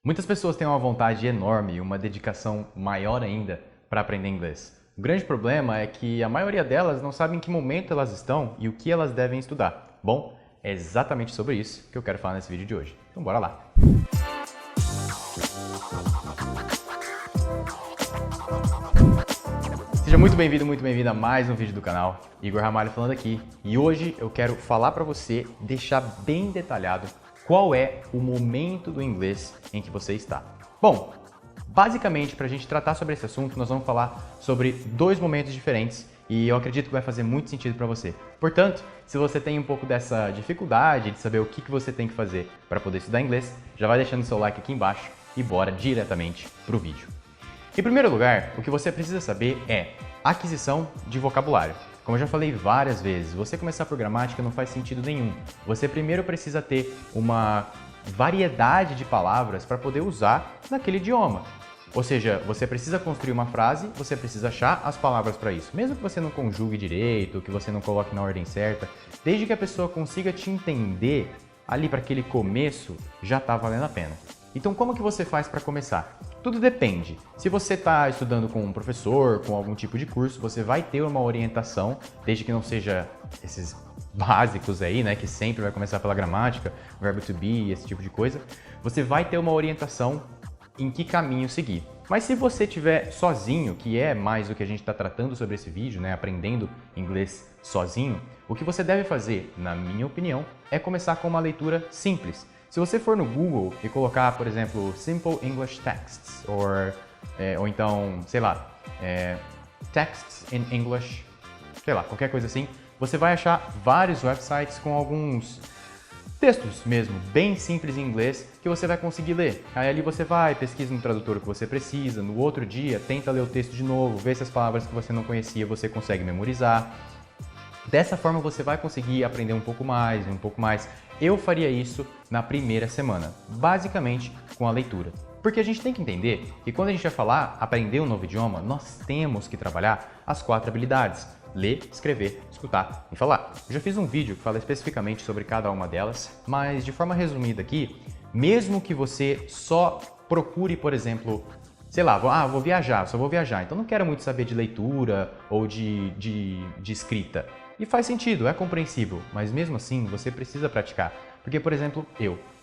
Muitas pessoas têm uma vontade enorme e uma dedicação maior ainda para aprender inglês. O grande problema é que a maioria delas não sabe em que momento elas estão e o que elas devem estudar. Bom, é exatamente sobre isso que eu quero falar nesse vídeo de hoje. Então bora lá! Seja muito bem-vindo, muito bem-vinda a mais um vídeo do canal. Igor Ramalho falando aqui. E hoje eu quero falar para você, deixar bem detalhado qual é o momento do inglês em que você está. Bom, basicamente, para a gente tratar sobre esse assunto, nós vamos falar sobre dois momentos diferentes e eu acredito que vai fazer muito sentido para você. Portanto, se você tem um pouco dessa dificuldade de saber o que você tem que fazer para poder estudar inglês, já vai deixando seu like aqui embaixo e bora diretamente para o vídeo. Em primeiro lugar, o que você precisa saber é aquisição de vocabulário. Como eu já falei várias vezes, você começar por gramática não faz sentido nenhum. Você primeiro precisa ter uma variedade de palavras para poder usar naquele idioma. Ou seja, você precisa construir uma frase, você precisa achar as palavras para isso. Mesmo que você não conjugue direito, que você não coloque na ordem certa, desde que a pessoa consiga te entender ali para aquele começo, já está valendo a pena. Então, como que você faz para começar? Tudo depende. Se você está estudando com um professor, com algum tipo de curso, você vai ter uma orientação, desde que não seja esses básicos aí, né, que sempre vai começar pela gramática, verbo to be, esse tipo de coisa. Você vai ter uma orientação em que caminho seguir. Mas se você estiver sozinho, que é mais o que a gente está tratando sobre esse vídeo, né, aprendendo inglês sozinho, o que você deve fazer, na minha opinião, é começar com uma leitura simples. Se você for no Google e colocar, por exemplo, Simple English Texts, ou então, sei lá, Texts in English, sei lá, qualquer coisa assim, você vai achar vários websites com alguns textos mesmo, bem simples em inglês, que você vai conseguir ler. Aí ali você vai, pesquisa no tradutor o que você precisa, no outro dia tenta ler o texto de novo, vê se as palavras que você não conhecia você consegue memorizar. Dessa forma você vai conseguir aprender um pouco mais. Eu faria isso na primeira semana, basicamente com a leitura. Porque a gente tem que entender que quando a gente vai falar, aprender um novo idioma, nós temos que trabalhar as 4 habilidades: ler, escrever, escutar e falar. Eu já fiz um vídeo que fala especificamente sobre cada uma delas, mas de forma resumida aqui, mesmo que você só procure, por exemplo, sei lá, vou viajar, só vou viajar, então não quero muito saber de leitura ou de escrita. E faz sentido, é compreensível, mas mesmo assim você precisa praticar. Porque, por exemplo,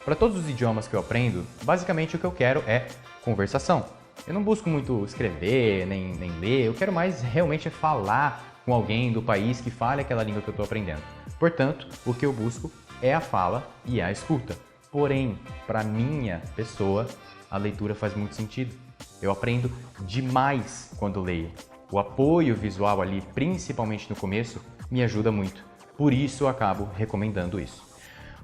para todos os idiomas que eu aprendo, basicamente o que eu quero é conversação. Eu não busco muito escrever, nem ler, eu quero mais realmente falar com alguém do país que fale aquela língua que eu estou aprendendo. Portanto, o que eu busco é a fala e a escuta. Porém, para minha pessoa, a leitura faz muito sentido. Eu aprendo demais quando leio. O apoio visual ali, principalmente no começo, me ajuda muito. Por isso eu acabo recomendando isso.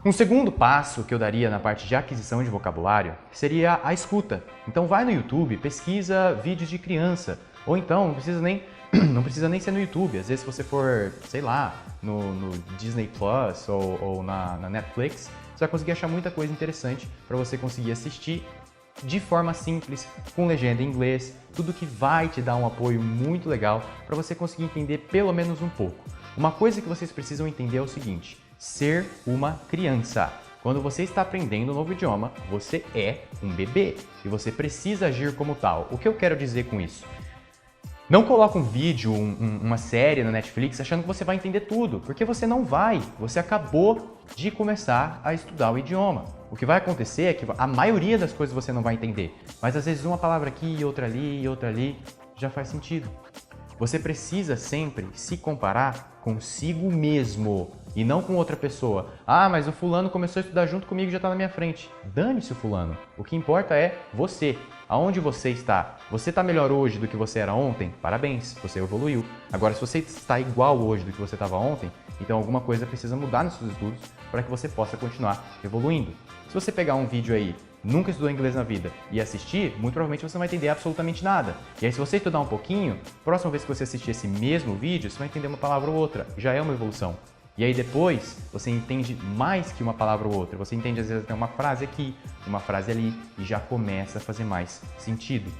Um segundo passo que eu daria na parte de aquisição de vocabulário seria a escuta. Então vai no YouTube, pesquisa vídeos de criança. Ou então, não precisa nem ser no YouTube. Às vezes se você for, sei lá, no Disney Plus ou na Netflix, você vai conseguir achar muita coisa interessante para você conseguir assistir de forma simples, com legenda em inglês, tudo que vai te dar um apoio muito legal para você conseguir entender pelo menos um pouco. Uma coisa que vocês precisam entender é o seguinte: ser uma criança. Quando você está aprendendo um novo idioma, você é um bebê e você precisa agir como tal. O que eu quero dizer com isso? Não coloca um vídeo, uma série na Netflix achando que você vai entender tudo, porque você não vai. Você acabou de começar a estudar o idioma. O que vai acontecer é que a maioria das coisas você não vai entender, mas às vezes uma palavra aqui e outra ali já faz sentido. Você precisa sempre se comparar consigo mesmo e não com outra pessoa. Ah, mas o fulano começou a estudar junto comigo e já está na minha frente. Dane-se o fulano. O que importa é você. Aonde você está? Você está melhor hoje do que você era ontem? Parabéns, você evoluiu. Agora, se você está igual hoje do que você estava ontem, então alguma coisa precisa mudar nos seus estudos para que você possa continuar evoluindo. Se você pegar um vídeo aí, nunca estudou inglês na vida, e assistir, muito provavelmente você não vai entender absolutamente nada. E aí, se você estudar um pouquinho, próxima vez que você assistir esse mesmo vídeo, você vai entender uma palavra ou outra. Já é uma evolução. E aí depois, você entende mais que uma palavra ou outra. Você entende, às vezes, até uma frase aqui, uma frase ali, e já começa a fazer mais sentido.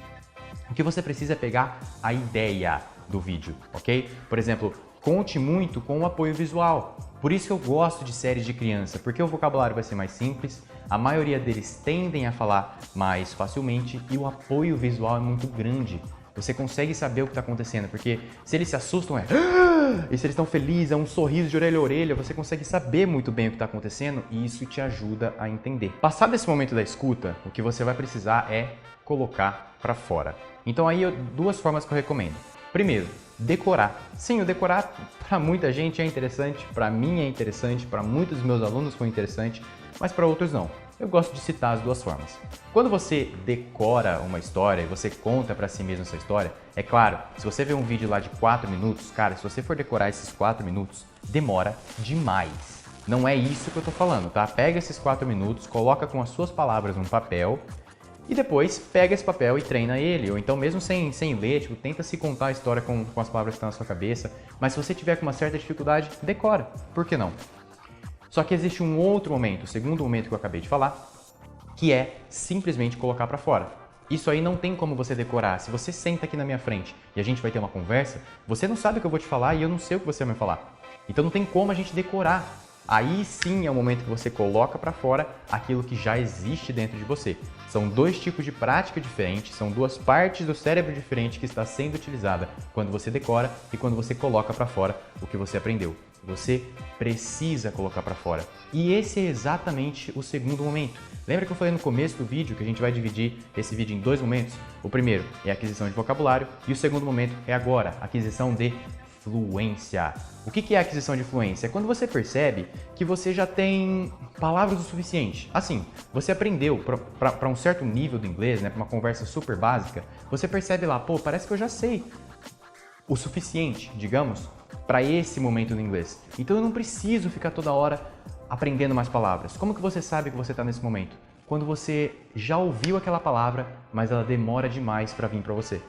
O que você precisa é pegar a ideia do vídeo, ok? Por exemplo, conte muito com o apoio visual. Por isso que eu gosto de séries de criança, porque o vocabulário vai ser mais simples, a maioria deles tendem a falar mais facilmente e o apoio visual é muito grande. Você consegue saber o que está acontecendo, porque se eles se assustam e se eles estão felizes, é um sorriso de orelha a orelha, você consegue saber muito bem o que está acontecendo e isso te ajuda a entender. Passado esse momento da escuta, o que você vai precisar é colocar para fora. Então aí, duas formas que eu recomendo. Primeiro, decorar. Sim, o decorar para muita gente é interessante, para mim é interessante, para muitos dos meus alunos foi interessante, mas para outros não. Eu gosto de citar as duas formas. Quando você decora uma história e você conta para si mesmo essa história, é claro, se você vê um vídeo lá de 4 minutos, cara, se você for decorar esses 4 minutos, demora demais. Não é isso que eu tô falando, tá? Pega esses 4 minutos, coloca com as suas palavras num papel e depois pega esse papel e treina ele. Ou então mesmo sem ler, tipo, tenta se contar a história com as palavras que estão na sua cabeça. Mas se você tiver com uma certa dificuldade, decora. Por que não? Só que existe um outro momento, o segundo momento que eu acabei de falar, que é simplesmente colocar para fora. Isso aí não tem como você decorar. Se você senta aqui na minha frente e a gente vai ter uma conversa, você não sabe o que eu vou te falar e eu não sei o que você vai me falar. Então não tem como a gente decorar. Aí sim é o momento que você coloca para fora aquilo que já existe dentro de você. São dois tipos de prática diferentes, são duas partes do cérebro diferentes que está sendo utilizada quando você decora e quando você coloca para fora o que você aprendeu. Você precisa colocar para fora. E esse é exatamente o segundo momento. Lembra que eu falei no começo do vídeo que a gente vai dividir esse vídeo em dois momentos? O primeiro é a aquisição de vocabulário e o segundo momento é agora, a aquisição de fluência. O que é a aquisição de fluência? É quando você percebe que você já tem palavras o suficiente. Assim, você aprendeu para um certo nível do inglês, né, para uma conversa super básica, você percebe lá, pô, parece que eu já sei o suficiente, digamos, para esse momento no inglês. Então eu não preciso ficar toda hora aprendendo mais palavras. Como que você sabe que você está nesse momento? Quando você já ouviu aquela palavra, mas ela demora demais para vir para você.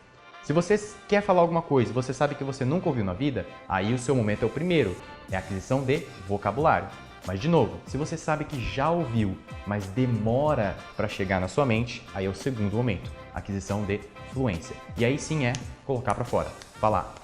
Se você quer falar alguma coisa e você sabe que você nunca ouviu na vida, aí o seu momento é o primeiro, é a aquisição de vocabulário. Mas de novo, se você sabe que já ouviu, mas demora para chegar na sua mente, aí é o segundo momento, a aquisição de fluência. E aí sim é colocar para fora, falar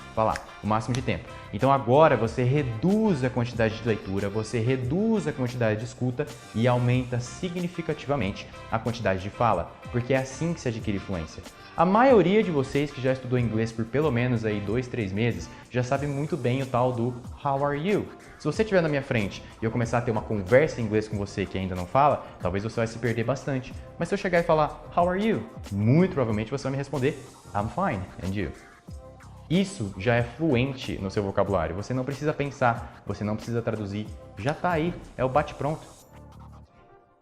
o máximo de tempo. Então agora você reduz a quantidade de leitura, você reduz a quantidade de escuta e aumenta significativamente a quantidade de fala, porque é assim que se adquire fluência. A maioria de vocês que já estudou inglês por pelo menos aí 2, 3 meses já sabe muito bem o tal do How are you? Se você estiver na minha frente e eu começar a ter uma conversa em inglês com você que ainda não fala, talvez você vai se perder bastante. Mas se eu chegar e falar How are you? Muito provavelmente você vai me responder I'm fine, and you? Isso já é fluente no seu vocabulário. Você não precisa pensar, você não precisa traduzir, já está aí, é o bate-pronto.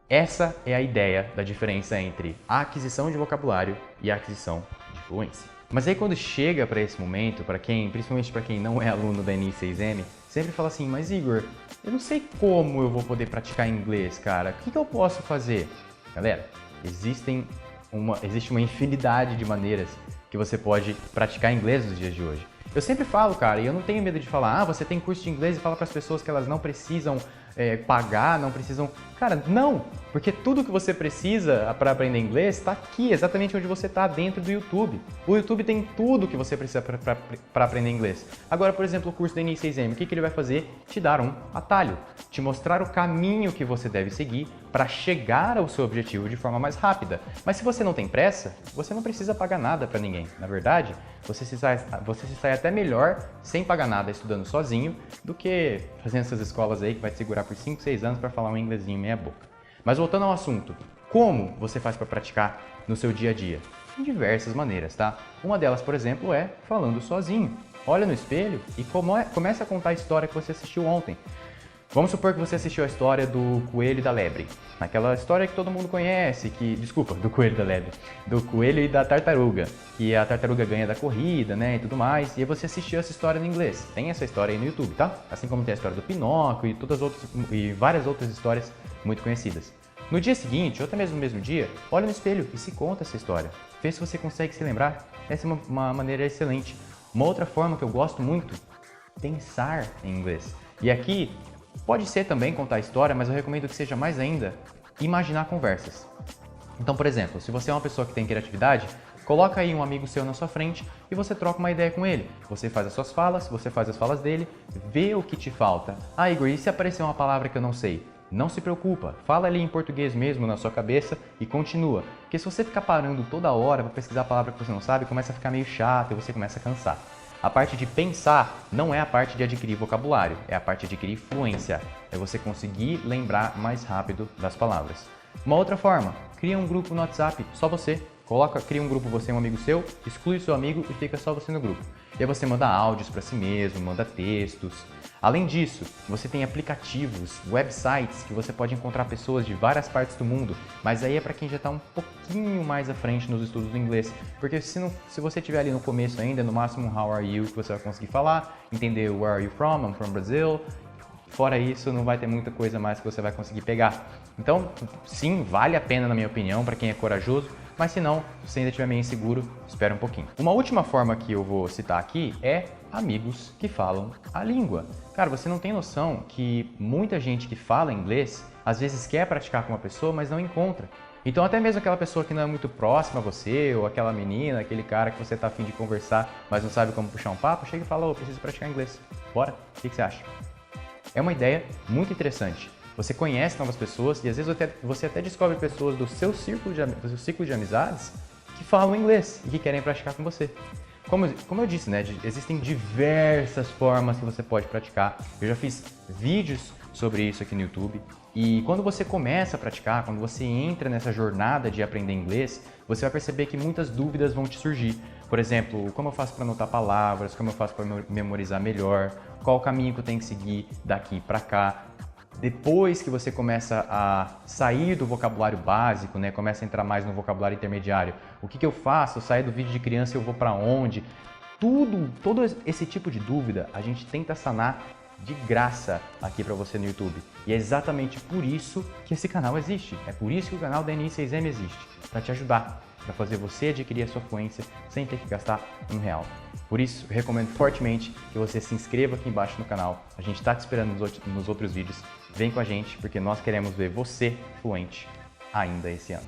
Essa é a ideia da diferença entre a aquisição de vocabulário e a aquisição de fluência. Mas aí quando chega para esse momento, principalmente para quem não é aluno da NI6M, sempre fala assim, mas Igor, eu não sei como eu vou poder praticar inglês, cara. O que eu posso fazer? Galera, existe uma infinidade de maneiras que você pode praticar inglês nos dias de hoje. Eu sempre falo, cara, e eu não tenho medo de falar, você tem curso de inglês e fala para as pessoas que elas não precisam pagar, não precisam... Cara, não! Porque tudo que você precisa para aprender inglês está aqui, exatamente onde você está, dentro do YouTube. O YouTube tem tudo que você precisa para aprender inglês. Agora, por exemplo, o curso da NI6M, o que ele vai fazer? Te dar um atalho, te mostrar o caminho que você deve seguir para chegar ao seu objetivo de forma mais rápida. Mas se você não tem pressa, você não precisa pagar nada para ninguém. Na verdade, você se sai até melhor sem pagar nada estudando sozinho do que fazendo essas escolas aí que vai te segurar por 5, 6 anos para falar um inglesinho meia boca. Mas voltando ao assunto, como você faz para praticar no seu dia a dia? De diversas maneiras, tá? Uma delas, por exemplo, é falando sozinho. Olha no espelho e começa a contar a história que você assistiu ontem. Vamos supor que você assistiu a história do coelho e da lebre. Aquela história que todo mundo conhece, do coelho e da lebre. Do coelho e da tartaruga. Que a tartaruga ganha da corrida, né, e tudo mais. E aí você assistiu essa história em inglês. Tem essa história aí no YouTube, tá? Assim como tem a história do Pinóquio e várias outras histórias muito conhecidas. No dia seguinte, ou até mesmo no mesmo dia, olha no espelho e se conta essa história. Vê se você consegue se lembrar. Essa é uma maneira excelente. Uma outra forma que eu gosto muito, pensar em inglês. E aqui, pode ser também contar a história, mas eu recomendo que seja mais ainda imaginar conversas. Então, por exemplo, se você é uma pessoa que tem criatividade, coloca aí um amigo seu na sua frente e você troca uma ideia com ele. Você faz as suas falas, você faz as falas dele, vê o que te falta. Ah, Igor, e se aparecer uma palavra que eu não sei? não se preocupa, fala ali em português mesmo na sua cabeça e continua. Porque se você ficar parando toda hora para pesquisar a palavra que você não sabe, começa a ficar meio chato e você começa a cansar. A parte de pensar não é a parte de adquirir vocabulário, é a parte de adquirir fluência. É você conseguir lembrar mais rápido das palavras. Uma outra forma, cria um grupo no WhatsApp, só você. Cria um grupo, você e um amigo seu, exclui o seu amigo e fica só você no grupo. E aí você manda áudios para si mesmo, manda textos. Além disso, você tem aplicativos, websites que você pode encontrar pessoas de várias partes do mundo, mas aí é para quem já está um pouquinho mais à frente nos estudos do inglês, porque se você estiver ali no começo ainda, no máximo How are you que você vai conseguir falar, entender Where are you from? I'm from Brazil. Fora isso, não vai ter muita coisa mais que você vai conseguir pegar. Então, sim, vale a pena na minha opinião para quem é corajoso, mas se não, se você ainda estiver meio inseguro, espera um pouquinho. Uma última forma que eu vou citar aqui é amigos que falam a língua. Cara, você não tem noção que muita gente que fala inglês, às vezes quer praticar com uma pessoa, mas não encontra. Então até mesmo aquela pessoa que não é muito próxima a você, ou aquela menina, aquele cara que você está a fim de conversar, mas não sabe como puxar um papo, chega e fala, preciso praticar inglês. Bora? O que você acha? É uma ideia muito interessante. Você conhece novas pessoas e às vezes você até descobre pessoas do seu círculo de amizades que falam inglês e que querem praticar com você. Como eu disse, né, existem diversas formas que você pode praticar. Eu já fiz vídeos sobre isso aqui no YouTube. E quando você começa a praticar, quando você entra nessa jornada de aprender inglês, você vai perceber que muitas dúvidas vão te surgir. Por exemplo, como eu faço para anotar palavras, como eu faço para memorizar melhor, qual o caminho que eu tenho que seguir daqui para cá. Depois que você começa a sair do vocabulário básico, né, começa a entrar mais no vocabulário intermediário, o que eu faço? Eu saio do vídeo de criança e eu vou para onde? Todo esse tipo de dúvida a gente tenta sanar de graça aqui para você no YouTube. E é exatamente por isso que esse canal existe. É por isso que o canal da NI6M existe, para te ajudar, para fazer você adquirir a sua fluência sem ter que gastar R$1. Por isso, eu recomendo fortemente que você se inscreva aqui embaixo no canal. A gente está te esperando nos outros vídeos. Vem com a gente, porque nós queremos ver você fluente ainda esse ano.